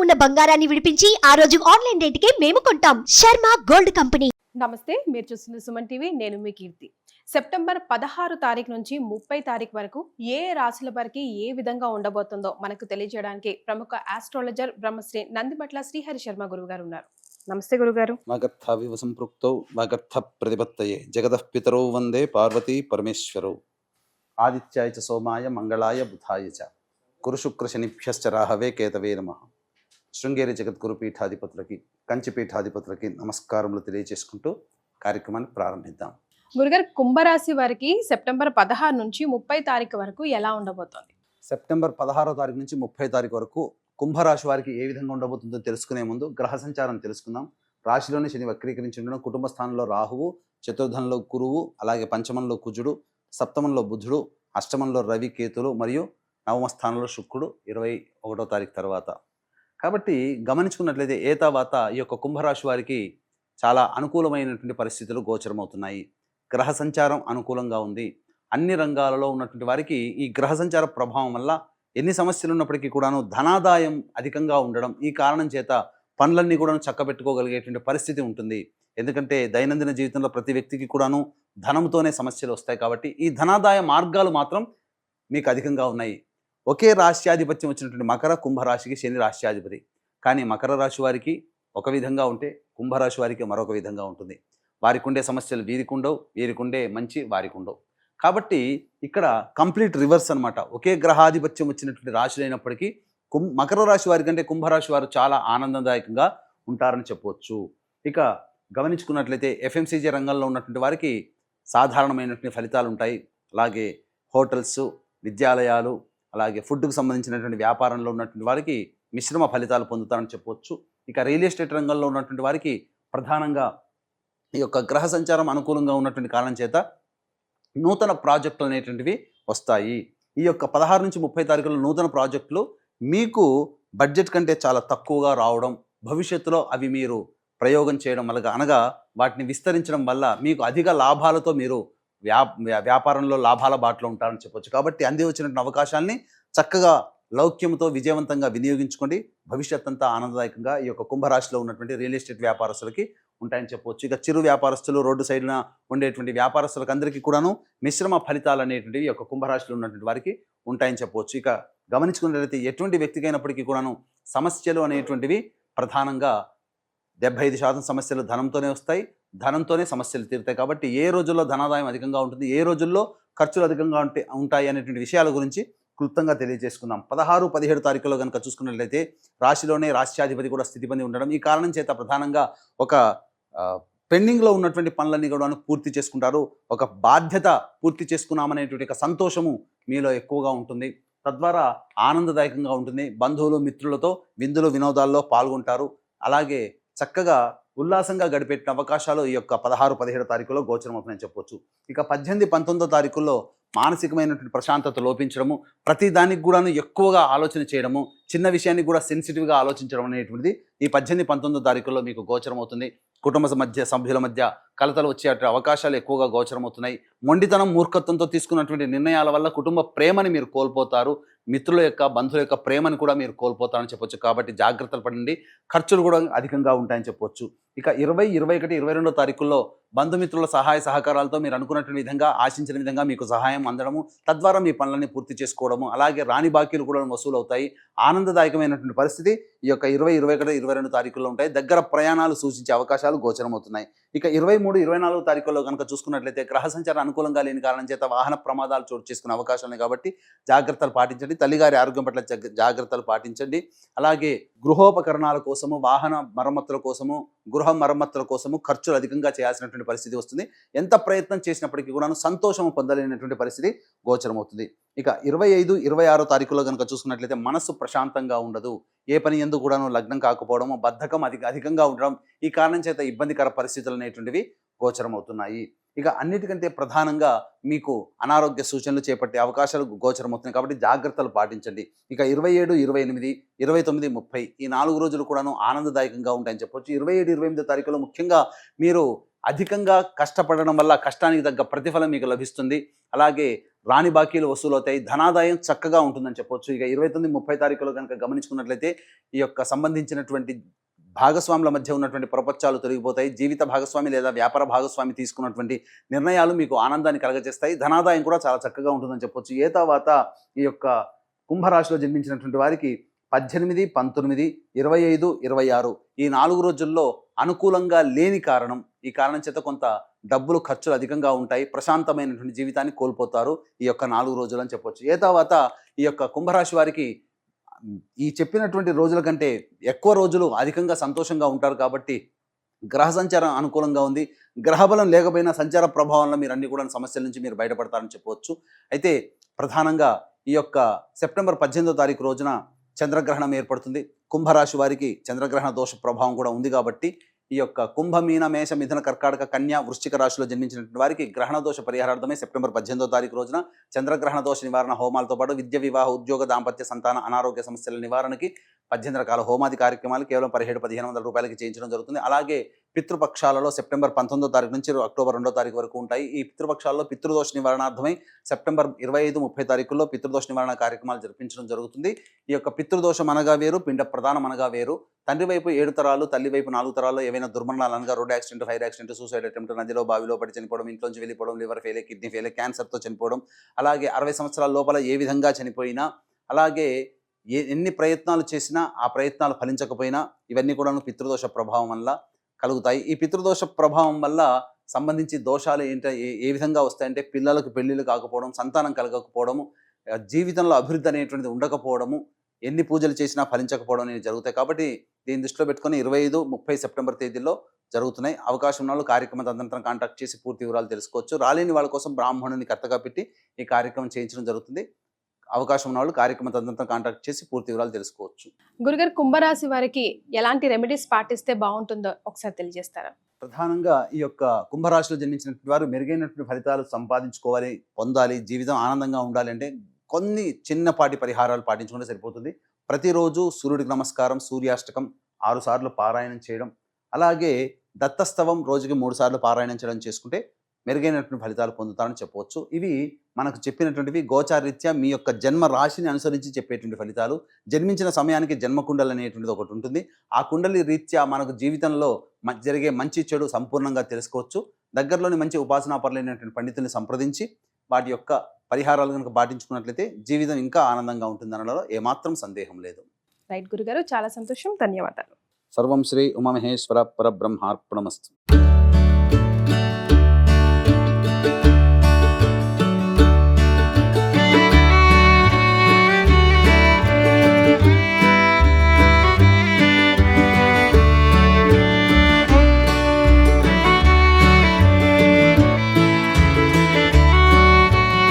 ఉన్న బంగారాన్ని విడిపించి ఆ రోజు ఆన్లైన్ రేటుకే మేము కొంటాం. Sharma gold company. నమస్తే, మీరు చూస్తున్న సుమన్ టీవీ. నేను మీ కీర్తి. సెప్టెంబర్ 16 తారీఖు నుంచి 30 తారీఖు వరకు ఏ రాశుల వారికి ఏ విధంగా ఉండబోతుందో మనకు తెలియజేయడానికి ప్రముఖ ఆస్ట్రాలజర్ బ్రహ్మశ్రీ నందిబట్ల శ్రీహరి శర్మ గురువు గారు ఉన్నారు. నమస్తే గురుగారు. వాగర్థావివ సంపృక్తౌ వాగర్థ ప్రతిపత్తయే జగదః పితరౌ వందే పార్వతీ పరమేశ్వరౌ. ఆదిత్యాయ చ సోమాయ మంగళాయ బుధాయ చ గురు శుక్ర శనిభ్యశ్చ రాహవే కేతవే నమః. శృంగేరి జగద్గురు పీఠాధిపతులకి, కంచి పీఠాధిపతులకి నమస్కారములు తెలియజేసుకుంటూ కార్యక్రమాన్ని ప్రారంభిద్దాం. గురుగారు, కుంభరాశి వారికి సెప్టెంబర్ 16 నుంచి 30 తారీఖు వరకు ఎలా ఉండబోతోంది? సెప్టెంబర్ 16వ తారీఖు నుంచి 30 తారీఖు వరకు కుంభరాశి వారికి ఏ విధంగా ఉండబోతుందో తెలుసుకునే ముందు గ్రహ సంచారం తెలుసుకుందాం. రాశిలోని శని వక్రీకరించి ఉండడం, కుటుంబ స్థానంలో రాహువు, చతుర్థంలో గురువు, అలాగే పంచమంలో కుజుడు, సప్తమంలో బుధుడు, అష్టమంలో రవి కేతులు మరియు నవమ స్థానంలో శుక్రుడు 21వ తారీఖు తర్వాత. కాబట్టి గమనించుకున్నట్లయితే ఏతావాత ఈ యొక్క కుంభరాశి వారికి చాలా అనుకూలమైనటువంటి పరిస్థితులు గోచరమవుతున్నాయి. గ్రహ సంచారం అనుకూలంగా ఉంది. అన్ని రంగాలలో ఉన్నటువంటి వారికి ఈ గ్రహ సంచార ప్రభావం వల్ల ఎన్ని సమస్యలు ఉన్నప్పటికీ కూడాను ధనాదాయం అధికంగా ఉండడం, ఈ కారణం చేత పనులన్నీ కూడా చక్కబెట్టుకోగలిగేటువంటి పరిస్థితి ఉంటుంది. ఎందుకంటే దైనందిన జీవితంలో ప్రతి వ్యక్తికి కూడాను ధనంతోనే సమస్యలు వస్తాయి. కాబట్టి ఈ ధనాదాయ మార్గాలు మాత్రం మీకు అధికంగా ఉన్నాయి. ఒకే రాశ్యాధిపత్యం వచ్చినటువంటి మకర కుంభరాశికి శని రాశ్యాధిపతి. కానీ మకర రాశి వారికి ఒక విధంగా ఉంటే కుంభరాశి వారికి మరొక విధంగా ఉంటుంది. వారికి ఉండే సమస్యలు వీరికి ఉండవు, వీరికి ఉండే మంచి వారికి ఉండవు. కాబట్టి ఇక్కడ కంప్లీట్ రివర్స్ అనమాట. ఒకే గ్రహాధిపత్యం వచ్చినటువంటి రాశులు అయినప్పటికీ మకర రాశి వారి కంటే కుంభరాశి వారు చాలా ఆనందదాయకంగా ఉంటారని చెప్పవచ్చు. ఇక గమనించుకున్నట్లయితే ఎఫ్ఎంసీజీ రంగంలో ఉన్నటువంటి వారికి సాధారణమైనటువంటి ఫలితాలు ఉంటాయి. అలాగే హోటల్స్, విద్యాలయాలు, అలాగే ఫుడ్కు సంబంధించినటువంటి వ్యాపారంలో ఉన్నటువంటి వారికి మిశ్రమ ఫలితాలు పొందుతారని చెప్పవచ్చు. ఇక రియల్ ఎస్టేట్ రంగంలో ఉన్నటువంటి వారికి ప్రధానంగా ఈ యొక్క గ్రహ సంచారం అనుకూలంగా ఉన్నటువంటి కారణం చేత నూతన ప్రాజెక్టులు అనేటువంటివి వస్తాయి. ఈ యొక్క 16 నుంచి 30 తారీఖులో నూతన ప్రాజెక్టులు మీకు బడ్జెట్ కంటే చాలా తక్కువగా రావడం, భవిష్యత్తులో అవి మీరు ప్రయోగం చేయడం వల్ల అనగా వాటిని విస్తరించడం వల్ల మీకు అధిక లాభాలతో మీరు వ్యాపారంలో లాభాల బాటలో ఉంటారని చెప్పొచ్చు. కాబట్టి అంది వచ్చినటువంటి అవకాశాలని చక్కగా లౌక్యంతో విజయవంతంగా వినియోగించుకోండి. భవిష్యత్ అంతా ఆనందదాయకంగా ఈ యొక్క కుంభరాశిలో ఉన్నటువంటి రియల్ ఎస్టేట్ వ్యాపారస్తులకి ఉంటాయని చెప్పవచ్చు. ఇక చిరు వ్యాపారస్తులు, రోడ్డు సైడ్న ఉండేటువంటి వ్యాపారస్తులకు అందరికీ కూడాను మిశ్రమ ఫలితాలు అనేటువంటివి ఈ యొక్క కుంభరాశిలో ఉన్నటువంటి వారికి ఉంటాయని చెప్పవచ్చు. ఇక గమనించుకున్నట్లయితే ఎటువంటి వ్యక్తికైనప్పటికీ కూడాను సమస్యలు అనేటువంటివి ప్రధానంగా 75% సమస్యలు ధనంతోనే వస్తాయి, ధనంతోనే సమస్యలు తీరుతాయి. కాబట్టి ఏ రోజుల్లో ధనాదాయం అధికంగా ఉంటుంది, ఏ రోజుల్లో ఖర్చులు అధికంగా ఉంటాయి అనేటువంటి విషయాల గురించి క్లుప్తంగా తెలియజేసుకుందాం. 16, 17 తారీఖులో కనుక చూసుకున్నట్లయితే రాశిలోనే రాష్ట్రాధిపతి కూడా స్థితి పొంది ఉండడం, ఈ కారణం చేత ప్రధానంగా ఒక పెండింగ్లో ఉన్నటువంటి పనులన్నీ కూడా పూర్తి చేసుకుంటారు. ఒక బాధ్యత పూర్తి చేసుకున్నామనేటువంటి ఒక సంతోషము మీలో ఎక్కువగా ఉంటుంది. తద్వారా ఆనందదాయకంగా ఉంటుంది. బంధువులు, మిత్రులతో విందులు వినోదాల్లో పాల్గొంటారు. అలాగే చక్కగా ఉల్లాసంగా గడిపెట్టిన అవకాశాలు ఈ యొక్క 16, 17 తారీఖులో గోచరమవుతుందని చెప్పొచ్చు. ఇక 18, 19 తారీఖుల్లో మానసికమైనటువంటి ప్రశాంతత లోపించడము, ప్రతి దానికి కూడా ఎక్కువగా ఆలోచన చేయడము, చిన్న విషయాన్ని కూడా సెన్సిటివ్గా ఆలోచించడం అనేటువంటిది ఈ 18, 19 తారీఖుల్లో మీకు గోచరమవుతుంది. కుటుంబ సభ్యుల మధ్య కలతలు వచ్చే అవకాశాలు ఎక్కువగా గోచరమవుతున్నాయి. మొండితనం, మూర్ఖత్వంతో తీసుకున్నటువంటి నిర్ణయాల వల్ల కుటుంబ ప్రేమని మీరు కోల్పోతారు. మిత్రుల యొక్క, బంధువుల యొక్క ప్రేమను కూడా మీరు కోల్పోతారని చెప్పొచ్చు. కాబట్టి జాగ్రత్తలు పడండి. ఖర్చులు కూడా అధికంగా ఉంటాయని చెప్పొచ్చు. ఇక 20, 21, 22 తారీఖుల్లో బంధుమిత్రుల సహాయ సహకారాలతో మీరు అనుకున్నటువంటి విధంగా, ఆశించిన విధంగా మీకు సహాయం అందడము, తద్వారా మీ పనులన్నీ పూర్తి చేసుకోవడము, అలాగే రాని బాకీలు కూడా వసూలు అవుతాయి. ఆనందదాయకమైనటువంటి పరిస్థితి ఈ యొక్క 20, 21, 22 తారీఖుల్లో ఉంటాయి. దగ్గర ప్రయాణాలు సూచించే అవకాశాలు గోచరమవుతున్నాయి. ఇక 23, 24 తారీఖుల్లో కనుక చూసుకున్నట్లయితే గ్రహ సంచారం అనుకూలంగా లేని కారణం చేత వాహన ప్రమాదాలు చోటు చేసుకునే అవకాశాలు ఉన్నాయి. కాబట్టి జాగ్రత్తలు పాటించండి. తల్లిగారి ఆరోగ్యం పట్ల జాగ్రత్తలు పాటించండి. అలాగే గృహోపకరణాల కోసము, వాహన మరమ్మతుల కోసము, గృహ మరమ్మతుల కోసము ఖర్చులు అధికంగా చేయాల్సినటువంటి పరిస్థితి వస్తుంది. ఎంత ప్రయత్నం చేసినప్పటికీ కూడా సంతోషం పొందలేనటువంటి పరిస్థితి గోచరమవుతుంది. ఇక 25, 26 తారీఖులో కనుక చూసుకున్నట్లయితే మనస్సు ప్రశాంతంగా ఉండదు. ఏ పని ఎందుకు కూడాను లగ్నం కాకపోవడము, బద్ధకం అధికంగా ఉండడం, ఈ కారణం చేత ఇబ్బందికర పరిస్థితులు అనేటువంటివి గోచరమవుతున్నాయి. ఇక అన్నిటికంటే ప్రధానంగా మీకు అనారోగ్య సూచనలు చేపట్టే అవకాశాలు గోచరమవుతున్నాయి. కాబట్టి జాగ్రత్తలు పాటించండి. ఇక 27, 28, 29, 30 ఈ 4 రోజులు కూడాను ఆనందదాయకంగా ఉంటాయని చెప్పొచ్చు. 27, 28 తారీఖులో ముఖ్యంగా మీరు అధికంగా కష్టపడడం వల్ల కష్టానికి తగ్గ ప్రతిఫలం మీకు లభిస్తుంది. అలాగే రాని బాకీలు వసూలవుతాయి, ధనాదాయం చక్కగా ఉంటుందని చెప్పొచ్చు. ఇక 29, 30 తారీఖులో కనుక గమనించుకున్నట్లయితే ఈ యొక్క సంబంధించినటువంటి భాగస్వాముల మధ్య ఉన్నటువంటి ప్రపంచాలు తొలగిపోతాయి. జీవిత భాగస్వామి లేదా వ్యాపార భాగస్వామి తీసుకున్నటువంటి నిర్ణయాలు మీకు ఆనందాన్ని కలగజేస్తాయి. ధనాదాయం కూడా చాలా చక్కగా ఉంటుందని చెప్పొచ్చు. ఏ తర్వాత ఈ యొక్క కుంభరాశిలో జన్మించినటువంటి వారికి 18, 19, 25, 26 ఈ 4 రోజుల్లో అనుకూలంగా లేని కారణం, ఈ కారణం చేత కొంత డబ్బులు ఖర్చులు అధికంగా ఉంటాయి, ప్రశాంతమైనటువంటి జీవితాన్ని కోల్పోతారు ఈ యొక్క 4 రోజులు అని చెప్పొచ్చు. ఏ తర్వాత ఈ యొక్క కుంభరాశి వారికి ఈ చెప్పినటువంటి రోజుల కంటే ఎక్కువ రోజులు అధికంగా సంతోషంగా ఉంటారు కాబట్టి గ్రహ సంచారం అనుకూలంగా ఉంది. గ్రహబలం లేకపోయినా సంచార ప్రభావంలో మీరు అన్ని కూడా సమస్యల నుంచి మీరు బయటపడతారని చెప్పవచ్చు. అయితే ప్రధానంగా ఈ యొక్క సెప్టెంబర్ 18వ తారీఖు రోజున చంద్రగ్రహణం ఏర్పడుతుంది. కుంభరాశి వారికి చంద్రగ్రహణ దోష ప్రభావం కూడా ఉంది కాబట్టి ఈ యొక్క కుంభ, మీన, మేష, మిథున, కర్కాటక, కన్య, వృశ్చిక రాశిలో జన్మించినటువంటి వారికి గ్రహణ దోష పరిహారార్థమే సెప్టెంబర్ 18వ తారీఖు రోజున చంద్రగ్రహణ దోష నివారణ హోమాలతో పాటు విద్య, వివాహ, ఉద్యోగ, దాంపత్య, సంతాన, అనారోగ్య సమస్యల నివారణకి 18 రకాల హోమాది కార్యక్రమాలు కేవలం 17,100-1,500 రూపాయలకి చేయించడం జరుగుతుంది. అలాగే పితృపక్షాలలో సెప్టెంబర్ 19వ తారీఖు నుంచి అక్టోబర్ 2వ తారీఖు వరకు ఉంటాయి. ఈ పితృపక్షాల్లో పితృదోష నివారణార్థమై సెప్టెంబర్ 25, 30 తారీఖుల్లో పితృదోష నివారణ కార్యక్రమాలు జరిపించడం జరుగుతుంది. ఈ యొక్క పితృదోషం అనగా వేరు, పిండ ప్రధానం అనగా వేరు. తండ్రి వైపు 7 తరాలు, తల్లి వైపు 4 తరాల్లో ఏవైనా దుర్మరణాలు అనగా road accident, fire accident, suicide attempt, నదిలో బావిలో పడి చనిపోవడం, ఇంట్లోంచి వెళ్ళిపోవడం, లివర్ ఫెయిల్, కిడ్నీ ఫెయిల్, క్యాన్సర్తో చనిపోవడం, అలాగే 60 సంవత్సరాల లోపల ఏ విధంగా చనిపోయినా, అలాగే ఎన్ని ప్రయత్నాలు చేసినా ఆ ప్రయత్నాలు ఫలించకపోయినా ఇవన్నీ కూడా పితృదోష ప్రభావం వల్ల కలుగుతాయి. ఈ పితృదోష ప్రభావం వల్ల సంబంధించి దోషాలు ఏ విధంగా వస్తాయంటే పిల్లలకు పెళ్లిళ్ళు కాకపోవడం, సంతానం కలగకపోవడము, జీవితంలో అభివృద్ధి అనేటువంటిది ఉండకపోవడము, ఎన్ని పూజలు చేసినా ఫలించకపోవడం అనేవి జరుగుతాయి. కాబట్టి దీన్ని దృష్టిలో పెట్టుకొని 25, 30 సెప్టెంబర్ తేదీల్లో జరుగుతున్నాయి. అవకాశం ఉన్న వాళ్ళు కార్యక్రమ తదనంతరం కాంటాక్ట్ చేసి పూర్తి వివరాలు తెలుసుకోవచ్చు. రాలేని వాళ్ళ కోసం బ్రాహ్మణుని కర్తగా పెట్టి ఈ కార్యక్రమం చేయించడం జరుగుతుంది. అవకాశం ఉన్న వాళ్ళు కార్యక్రమ తదనంతరం కాంటాక్ట్ చేసి పూర్తి వివరాలు తెలుసుకోవచ్చు. గురుగారు, కుంభరాశి వారికి ఎలాంటి రెమెడీస్ పాటిస్తే బాగుంటుందో ఒకసారి తెలియజేస్తారా? ప్రధానంగా ఈ యొక్క కుంభరాశిలో జన్మించినటువంటి వారు మెరుగైనటువంటి ఫలితాలు సంపాదించుకోవాలి, పొందాలి, జీవితం ఆనందంగా ఉండాలి అంటే కొన్ని చిన్నపాటి పరిహారాలు పాటించుకుంటే సరిపోతుంది. ప్రతిరోజు సూర్యుడికి నమస్కారం, సూర్యాష్టకం 6 సార్లు పారాయణం చేయడం, అలాగే దత్తస్తవం రోజుకి 3 సార్లు పారాయణం చేయడం చేసుకుంటే మెరుగైనటువంటి ఫలితాలు పొందుతారని చెప్పవచ్చు. ఇవి మనకు చెప్పినటువంటివి గోచారీత్యా మీ యొక్క జన్మ రాశిని అనుసరించి చెప్పేటువంటి ఫలితాలు. జన్మించిన సమయానికి జన్మకుండలి అనేటువంటిది ఒకటి ఉంటుంది. ఆ కుండలి రీత్యా మనకు జీవితంలో జరిగే మంచి చెడు సంపూర్ణంగా తెలుసుకోవచ్చు. దగ్గరలోని మంచి ఉపాసనా పరులైనటువంటి పండితుల్ని సంప్రదించి వాటి యొక్క పరిహారాలు కనుక పాటించుకున్నట్లయితే జీవితం ఇంకా ఆనందంగా ఉంటుందనలో ఏమాత్రం సందేహం లేదు. రైట్ గురుగారు, చాలా సంతోషం, ధన్యవాదాలు. సర్వం శ్రీ ఉమామహేశ్వర పరబ్రహ్మార్పణమస్తు.